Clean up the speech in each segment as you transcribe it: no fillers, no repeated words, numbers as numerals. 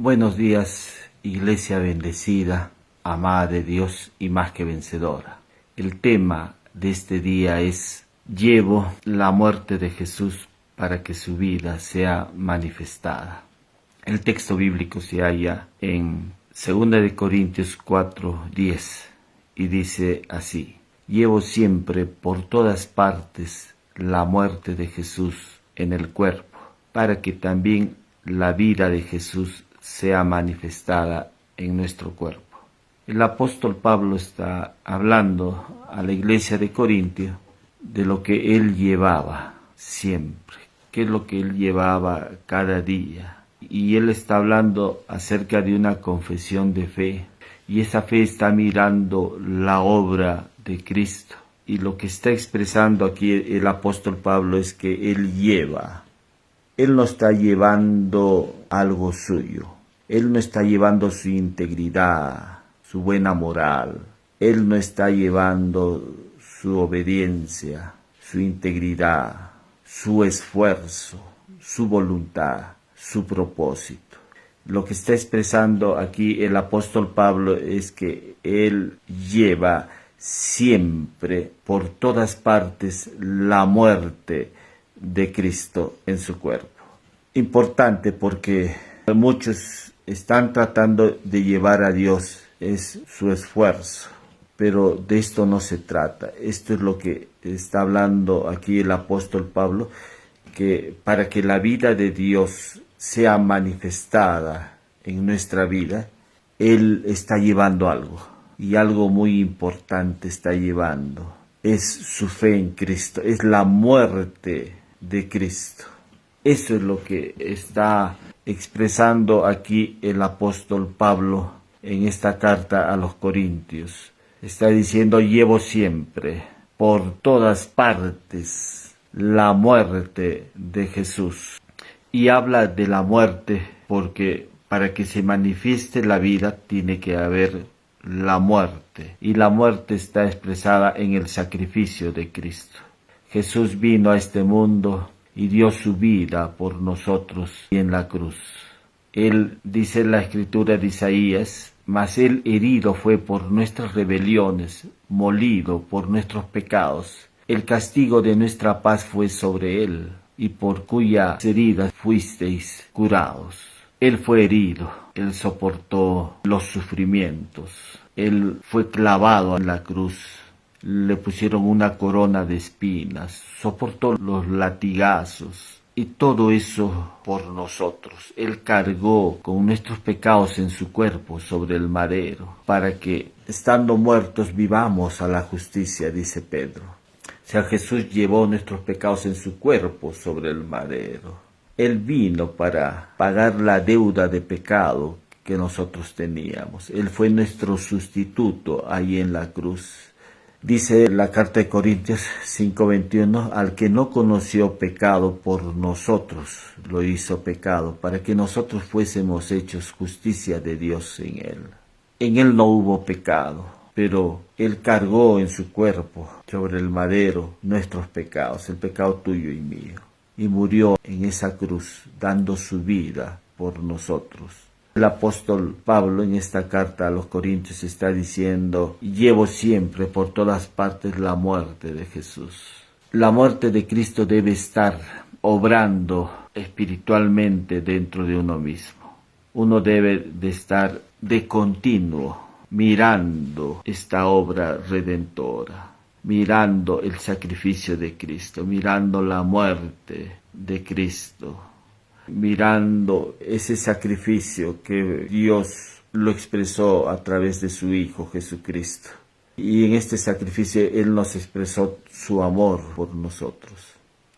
Buenos días, iglesia bendecida, amada de Dios y más que vencedora. El tema de este día es: llevo la muerte de Jesús para que su vida sea manifestada. El texto bíblico se halla en 2 Corintios 4:10 y dice así: llevo siempre por todas partes la muerte de Jesús en el cuerpo, para que también la vida de Jesús sea manifestada en nuestro cuerpo. El apóstol Pablo está hablando a la iglesia de Corintio de lo que él llevaba siempre, qué es lo que él llevaba cada día. Y él está hablando acerca de una confesión de fe, y esa fe está mirando la obra de Cristo. Y lo que está expresando aquí el apóstol Pablo es que él no está llevando algo suyo. Él no está llevando su integridad, su buena moral. Él no está llevando su obediencia, su integridad, su esfuerzo, su voluntad, su propósito. Lo que está expresando aquí el apóstol Pablo es que él lleva siempre, por todas partes, la muerte de Cristo en su cuerpo. Importante porque muchos están tratando de llevar a Dios, es su esfuerzo, pero de esto no se trata. Esto es lo que está hablando aquí el apóstol Pablo, que para que la vida de Dios sea manifestada en nuestra vida, Él está llevando algo, y algo muy importante está llevando. Es su fe en Cristo, es la muerte de Cristo. Eso es lo que está expresando aquí el apóstol Pablo en esta carta a los Corintios. Está diciendo: llevo siempre, por todas partes, la muerte de Jesús. Y habla de la muerte porque para que se manifieste la vida tiene que haber la muerte. Y la muerte está expresada en el sacrificio de Cristo. Jesús vino a este mundo y dio su vida por nosotros y en la cruz. Él, dice la escritura de Isaías: mas él herido fue por nuestras rebeliones, molido por nuestros pecados. El castigo de nuestra paz fue sobre él, y por cuyas heridas fuisteis curados. Él fue herido, él soportó los sufrimientos, él fue clavado en la cruz. Le pusieron una corona de espinas, soportó los latigazos y todo eso por nosotros. Él cargó con nuestros pecados en su cuerpo sobre el madero, para que estando muertos vivamos a la justicia, dice Pedro. O sea, Jesús llevó nuestros pecados en su cuerpo sobre el madero. Él vino para pagar la deuda de pecado que nosotros teníamos. Él fue nuestro sustituto ahí en la cruz. Dice la carta de Corintios 5:21, al que no conoció pecado, por nosotros lo hizo pecado, para que nosotros fuésemos hechos justicia de Dios en él. En él no hubo pecado, pero él cargó en su cuerpo sobre el madero nuestros pecados, el pecado tuyo y mío, y murió en esa cruz dando su vida por nosotros. El apóstol Pablo en esta carta a los Corintios está diciendo: llevo siempre por todas partes la muerte de Jesús. La muerte de Cristo debe estar obrando espiritualmente dentro de uno mismo. Uno debe de estar de continuo mirando esta obra redentora, mirando el sacrificio de Cristo, mirando la muerte de Cristo, mirando ese sacrificio que Dios lo expresó a través de su Hijo Jesucristo. Y en este sacrificio Él nos expresó su amor por nosotros,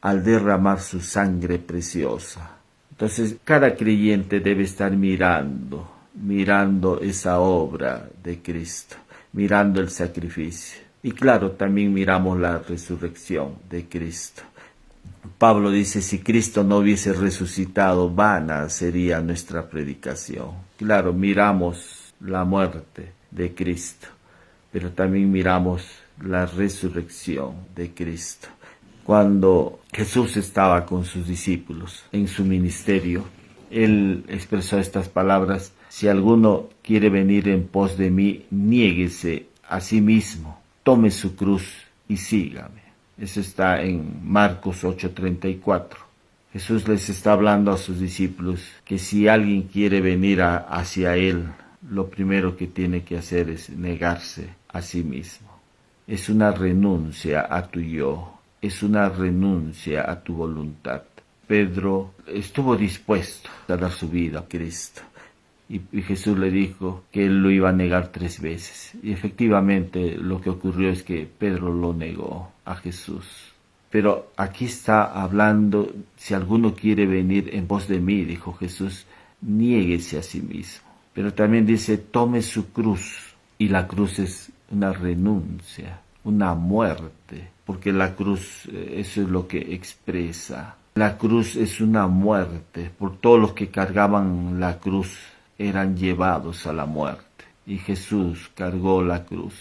al derramar su sangre preciosa. Entonces, cada creyente debe estar mirando esa obra de Cristo, mirando el sacrificio. Y claro, también miramos la resurrección de Cristo. Pablo dice: si Cristo no hubiese resucitado, vana sería nuestra predicación. Claro, miramos la muerte de Cristo, pero también miramos la resurrección de Cristo. Cuando Jesús estaba con sus discípulos en su ministerio, Él expresó estas palabras: si alguno quiere venir en pos de mí, niéguese a sí mismo, tome su cruz y sígame. Eso está en Marcos 8:34. Jesús les está hablando a sus discípulos que si alguien quiere venir hacia Él, lo primero que tiene que hacer es negarse a sí mismo. Es una renuncia a tu yo, es una renuncia a tu voluntad. Pedro estuvo dispuesto a dar su vida a Cristo. Y Jesús le dijo que él lo iba a negar 3 veces. Y efectivamente lo que ocurrió es que Pedro lo negó a Jesús. Pero aquí está hablando: si alguno quiere venir en pos de mí, dijo Jesús, niéguese a sí mismo. Pero también dice, tome su cruz. Y la cruz es una renuncia, una muerte, porque la cruz, eso es lo que expresa. La cruz es una muerte, por todos los que cargaban la cruz eran llevados a la muerte. Y Jesús cargó la cruz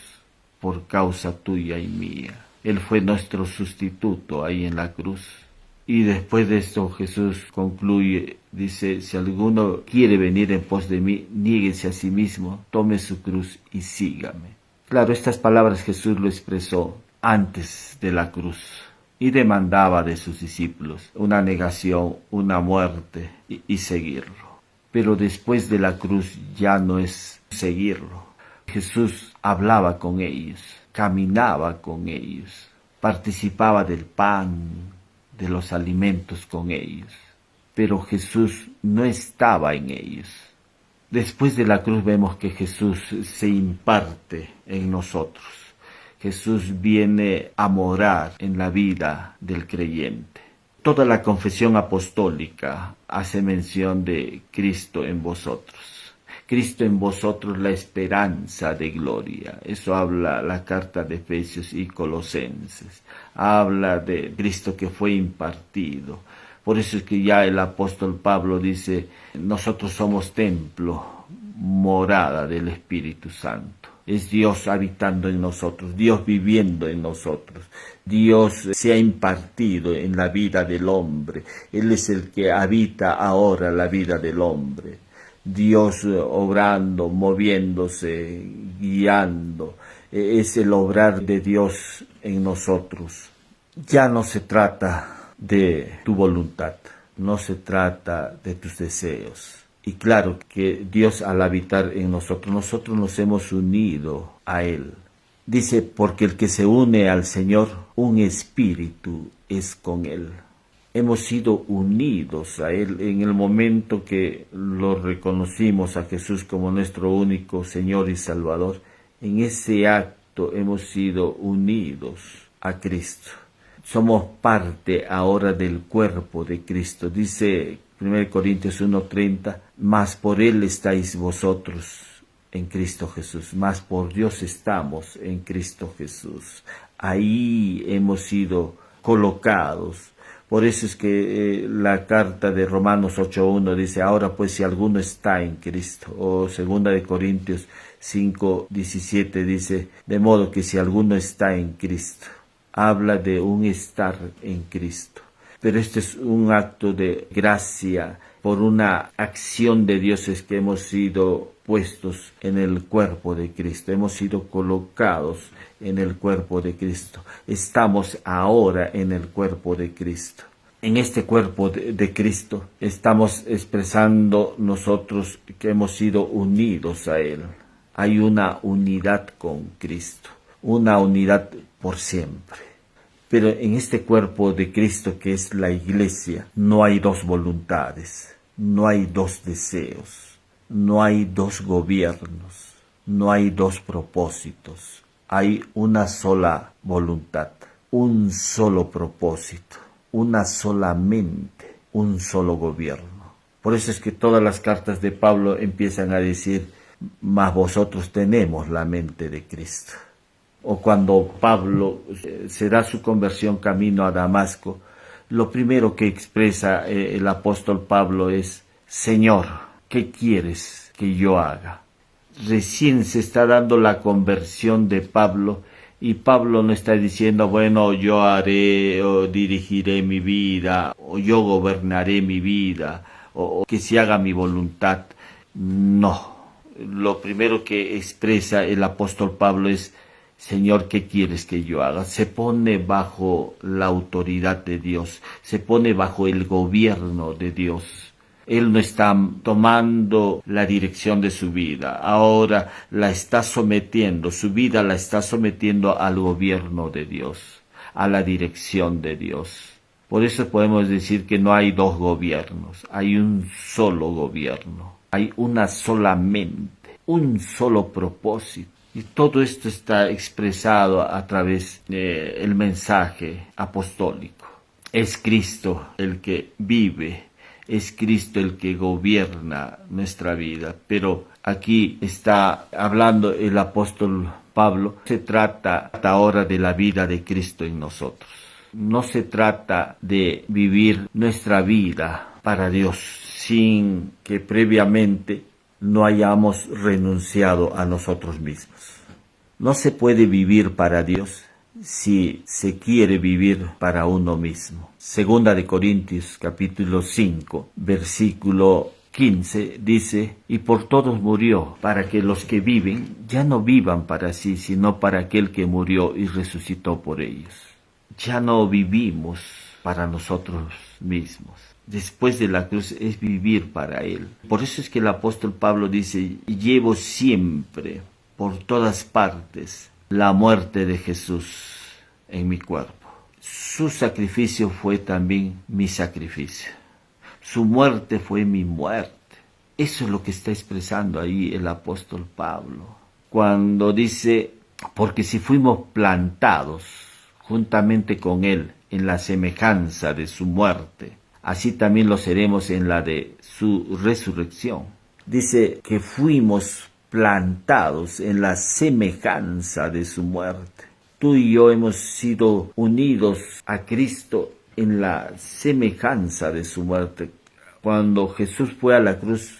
por causa tuya y mía. Él fue nuestro sustituto ahí en la cruz. Y después de esto Jesús concluye, dice, si alguno quiere venir en pos de mí, niéguese a sí mismo, tome su cruz y sígame. Claro, estas palabras Jesús lo expresó antes de la cruz y demandaba de sus discípulos una negación, una muerte y seguirlo. Pero después de la cruz ya no es seguirlo. Jesús hablaba con ellos, caminaba con ellos, participaba del pan, de los alimentos con ellos, pero Jesús no estaba en ellos. Después de la cruz vemos que Jesús se imparte en nosotros. Jesús viene a morar en la vida del creyente. Toda la confesión apostólica hace mención de Cristo en vosotros. Cristo en vosotros, la esperanza de gloria. Eso habla la carta de Efesios y Colosenses. Habla de Cristo que fue impartido. Por eso es que ya el apóstol Pablo dice, nosotros somos templo, morada del Espíritu Santo. Es Dios habitando en nosotros, Dios viviendo en nosotros. Dios se ha impartido en la vida del hombre. Él es el que habita ahora la vida del hombre. Dios obrando, moviéndose, guiando. Es el obrar de Dios en nosotros. Ya no se trata de tu voluntad, no se trata de tus deseos. Y claro que Dios, al habitar en nosotros nos hemos unido a Él. Dice, porque el que se une al Señor, un espíritu es con Él. Hemos sido unidos a Él en el momento que lo reconocimos a Jesús como nuestro único Señor y Salvador. En ese acto hemos sido unidos a Cristo. Somos parte ahora del cuerpo de Cristo. Dice 1 Corintios 1:30, mas por Él estáis vosotros en Cristo Jesús, mas por Dios estamos en Cristo Jesús. Ahí hemos sido colocados. Por eso es que la carta de Romanos 8:1 dice, ahora pues si alguno está en Cristo, o 2 Corintios 5:17 dice, de modo que si alguno está en Cristo, habla de un estar en Cristo. Pero este es un acto de gracia, por una acción de Dios es que hemos sido puestos en el cuerpo de Cristo, hemos sido colocados en el cuerpo de Cristo. Estamos ahora en el cuerpo de Cristo. En este cuerpo de Cristo estamos expresando nosotros que hemos sido unidos a Él. Hay una unidad con Cristo, una unidad por siempre. Pero en este cuerpo de Cristo que es la Iglesia, no hay dos voluntades, no hay dos deseos, no hay dos gobiernos, no hay dos propósitos. Hay una sola voluntad, un solo propósito, una sola mente, un solo gobierno. Por eso es que todas las cartas de Pablo empiezan a decir, mas vosotros tenemos la mente de Cristo. O cuando Pablo se da su conversión camino a Damasco, lo primero que expresa el apóstol Pablo es, Señor, ¿qué quieres que yo haga? Recién se está dando la conversión de Pablo y Pablo no está diciendo, bueno, yo haré o dirigiré mi vida, o yo gobernaré mi vida, o que se haga mi voluntad. No. Lo primero que expresa el apóstol Pablo es: Señor, ¿qué quieres que yo haga? Se pone bajo la autoridad de Dios, se pone bajo el gobierno de Dios. Él no está tomando la dirección de su vida, ahora la está sometiendo, su vida la está sometiendo al gobierno de Dios, a la dirección de Dios. Por eso podemos decir que no hay dos gobiernos, hay un solo gobierno, hay una sola mente, un solo propósito. Y todo esto está expresado a través del mensaje apostólico. Es Cristo el que vive, es Cristo el que gobierna nuestra vida. Pero aquí está hablando el apóstol Pablo, se trata ahora de la vida de Cristo en nosotros. No se trata de vivir nuestra vida para Dios sin que previamente no hayamos renunciado a nosotros mismos. No se puede vivir para Dios si se quiere vivir para uno mismo. Segunda de Corintios capítulo 5, versículo 15 dice: y por todos murió, para que los que viven ya no vivan para sí, sino para aquel que murió y resucitó por ellos. Ya no vivimos para nosotros mismos. Después de la cruz es vivir para Él. Por eso es que el apóstol Pablo dice: llevo siempre, por todas partes, la muerte de Jesús en mi cuerpo. Su sacrificio fue también mi sacrificio. Su muerte fue mi muerte. Eso es lo que está expresando ahí el apóstol Pablo. Cuando dice: porque si fuimos plantados juntamente con Él en la semejanza de su muerte, así también lo seremos en la de su resurrección. Dice que fuimos plantados en la semejanza de su muerte. Tú y yo hemos sido unidos a Cristo en la semejanza de su muerte. Cuando Jesús fue a la cruz,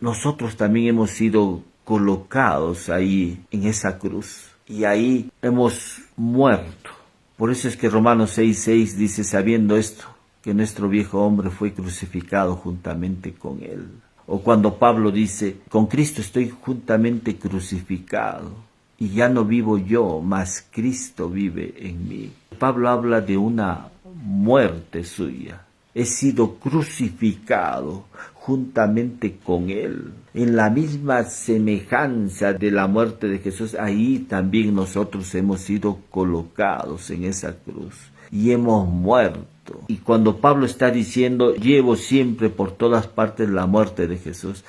nosotros también hemos sido colocados ahí en esa cruz. Y ahí hemos muerto. Por eso es que Romanos 6:6 dice: sabiendo esto, que nuestro viejo hombre fue crucificado juntamente con Él. O cuando Pablo dice: con Cristo estoy juntamente crucificado, y ya no vivo yo, mas Cristo vive en mí. Pablo habla de una muerte suya. He sido crucificado juntamente con Él. En la misma semejanza de la muerte de Jesús, ahí también nosotros hemos sido colocados en esa cruz y hemos muerto. Y cuando Pablo está diciendo: llevo siempre por todas partes la muerte de Jesús,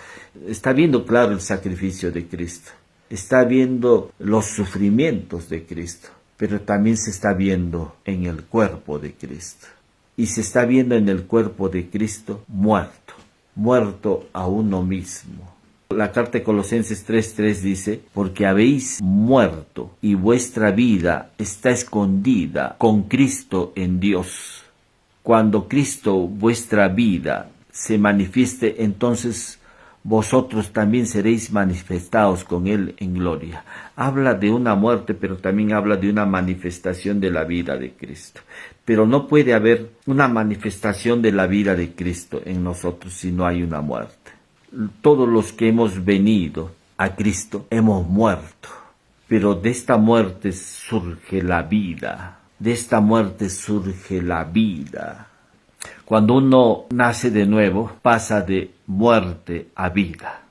está viendo claro el sacrificio de Cristo, está viendo los sufrimientos de Cristo, pero también se está viendo en el cuerpo de Cristo. Y se está viendo en el cuerpo de Cristo muerto a uno mismo. La carta de Colosenses 3:3 dice: porque habéis muerto y vuestra vida está escondida con Cristo en Dios. Cuando Cristo, vuestra vida, se manifieste, entonces vosotros también seréis manifestados con Él en gloria. Habla de una muerte, pero también habla de una manifestación de la vida de Cristo. Pero no puede haber una manifestación de la vida de Cristo en nosotros si no hay una muerte. Todos los que hemos venido a Cristo hemos muerto, pero de esta muerte surge la vida. De esta muerte surge la vida. Cuando uno nace de nuevo, pasa de muerte a vida.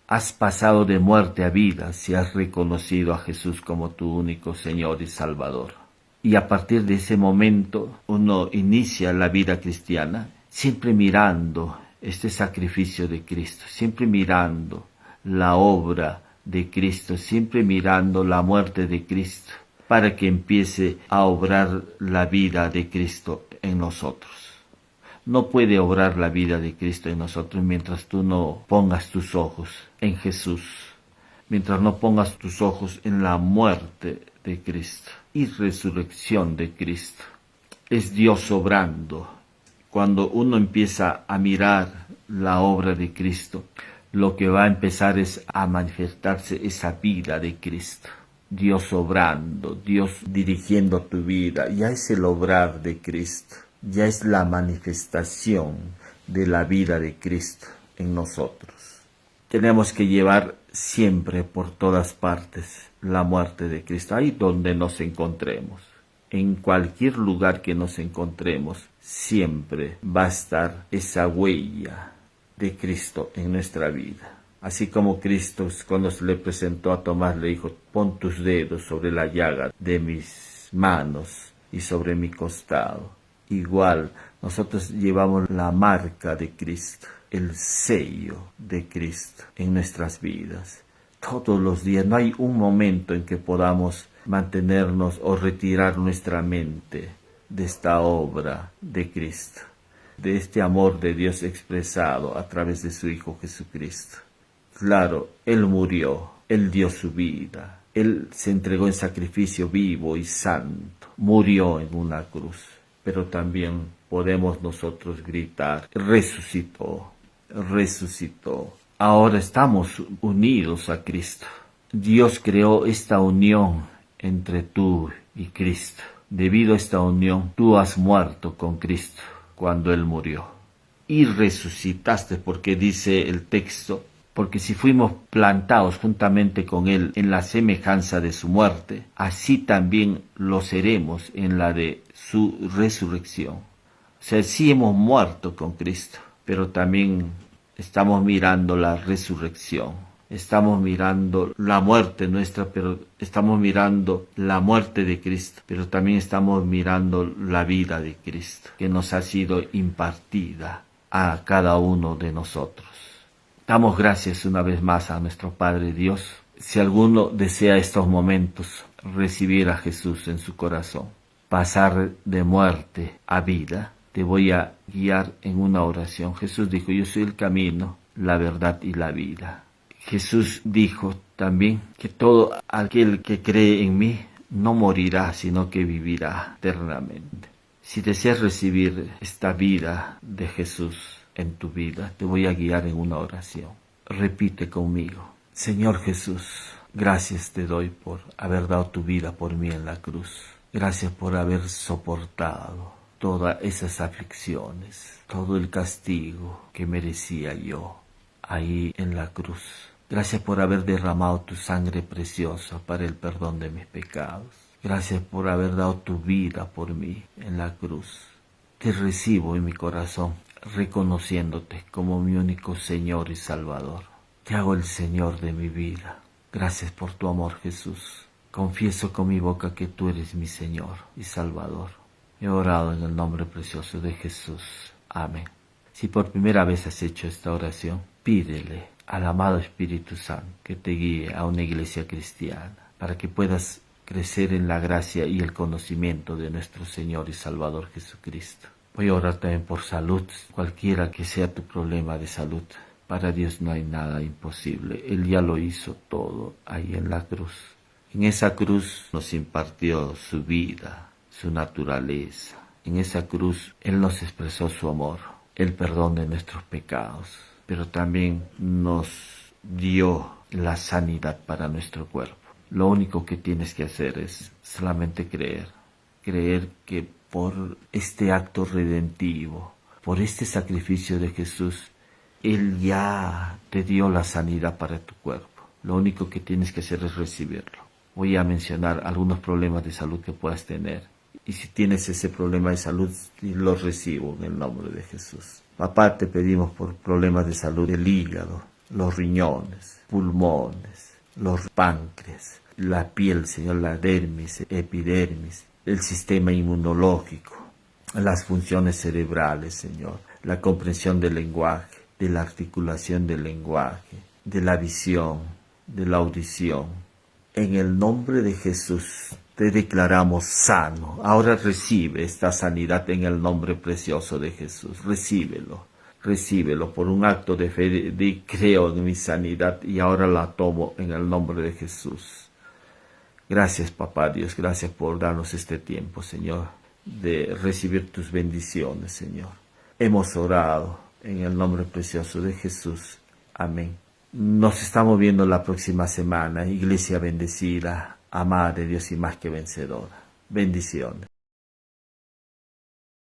Has pasado de muerte a vida si has reconocido a Jesús como tu único Señor y Salvador. Y a partir de ese momento uno inicia la vida cristiana siempre mirando este sacrificio de Cristo, siempre mirando la obra de Cristo, siempre mirando la muerte de Cristo, para que empiece a obrar la vida de Cristo en nosotros. No puede obrar la vida de Cristo en nosotros mientras tú no pongas tus ojos en Jesús, mientras no pongas tus ojos en la muerte de Cristo y resurrección de Cristo. Es Dios obrando. Cuando uno empieza a mirar la obra de Cristo, lo que va a empezar es a manifestarse esa vida de Cristo. Dios obrando, Dios dirigiendo tu vida, ya es el obrar de Cristo. Ya es la manifestación de la vida de Cristo en nosotros. Tenemos que llevar siempre por todas partes la muerte de Cristo, ahí donde nos encontremos. En cualquier lugar que nos encontremos, siempre va a estar esa huella de Cristo en nuestra vida. Así como Cristo, cuando se le presentó a Tomás, le dijo: pon tus dedos sobre la llaga de mis manos y sobre mi costado. Igual, nosotros llevamos la marca de Cristo, el sello de Cristo en nuestras vidas. Todos los días, no hay un momento en que podamos mantenernos o retirar nuestra mente de esta obra de Cristo, de este amor de Dios expresado a través de su Hijo Jesucristo. Claro, Él murió, Él dio su vida, Él se entregó en sacrificio vivo y santo, murió en una cruz, pero también podemos nosotros gritar: resucitó, resucitó. Ahora estamos unidos a Cristo. Dios creó esta unión entre tú y Cristo. Debido a esta unión, tú has muerto con Cristo cuando Él murió. Y resucitaste, porque dice el texto: porque si fuimos plantados juntamente con Él en la semejanza de su muerte, así también lo seremos en la de su resurrección. O sea, sí hemos muerto con Cristo, pero también estamos mirando la resurrección. Estamos mirando la muerte nuestra, pero estamos mirando la muerte de Cristo, pero también estamos mirando la vida de Cristo, que nos ha sido impartida a cada uno de nosotros. Damos gracias una vez más a nuestro Padre Dios. Si alguno desea estos momentos recibir a Jesús en su corazón, pasar de muerte a vida, te voy a guiar en una oración. Jesús dijo: yo soy el camino, la verdad y la vida. Jesús dijo también que todo aquel que cree en mí no morirá, sino que vivirá eternamente. Si deseas recibir esta vida de Jesús en tu vida, te voy a guiar en una oración. Repite conmigo: Señor Jesús, gracias te doy por haber dado tu vida por mí en la cruz. Gracias por haber soportado todas esas aflicciones, todo el castigo que merecía yo ahí en la cruz. Gracias por haber derramado tu sangre preciosa para el perdón de mis pecados. Gracias por haber dado tu vida por mí en la cruz. Te recibo en mi corazón, reconociéndote como mi único Señor y Salvador. Te hago el Señor de mi vida. Gracias por tu amor, Jesús. Confieso con mi boca que tú eres mi Señor y Salvador. He orado en el nombre precioso de Jesús. Amén. Si por primera vez has hecho esta oración, pídele al amado Espíritu Santo que te guíe a una iglesia cristiana, para que puedas crecer en la gracia y el conocimiento de nuestro Señor y Salvador Jesucristo. Voy a orar también por salud, cualquiera que sea tu problema de salud. Para Dios no hay nada imposible. Él ya lo hizo todo ahí en la cruz. En esa cruz nos impartió su vida, su naturaleza. En esa cruz Él nos expresó su amor, el perdón de nuestros pecados, pero también nos dio la sanidad para nuestro cuerpo. Lo único que tienes que hacer es solamente creer que por este acto redentivo, por este sacrificio de Jesús, Él ya te dio la sanidad para tu cuerpo. Lo único que tienes que hacer es recibirlo. Voy a mencionar algunos problemas de salud que puedas tener. Y si tienes ese problema de salud, lo recibo en el nombre de Jesús. Papá, te pedimos por problemas de salud del hígado, los riñones, pulmones, los páncreas, la piel, Señor, la dermis, epidermis, el sistema inmunológico, las funciones cerebrales, Señor, la comprensión del lenguaje, de la articulación del lenguaje, de la visión, de la audición. En el nombre de Jesús te declaramos sano. Ahora recibe esta sanidad en el nombre precioso de Jesús. Recíbelo por un acto de fe. Creo en mi sanidad y ahora la tomo en el nombre de Jesús. Gracias, Papá Dios, gracias por darnos este tiempo, Señor, de recibir tus bendiciones, Señor. Hemos orado en el nombre precioso de Jesús. Amén. Nos estamos viendo la próxima semana. Iglesia bendecida, amada de Dios y más que vencedora. Bendiciones.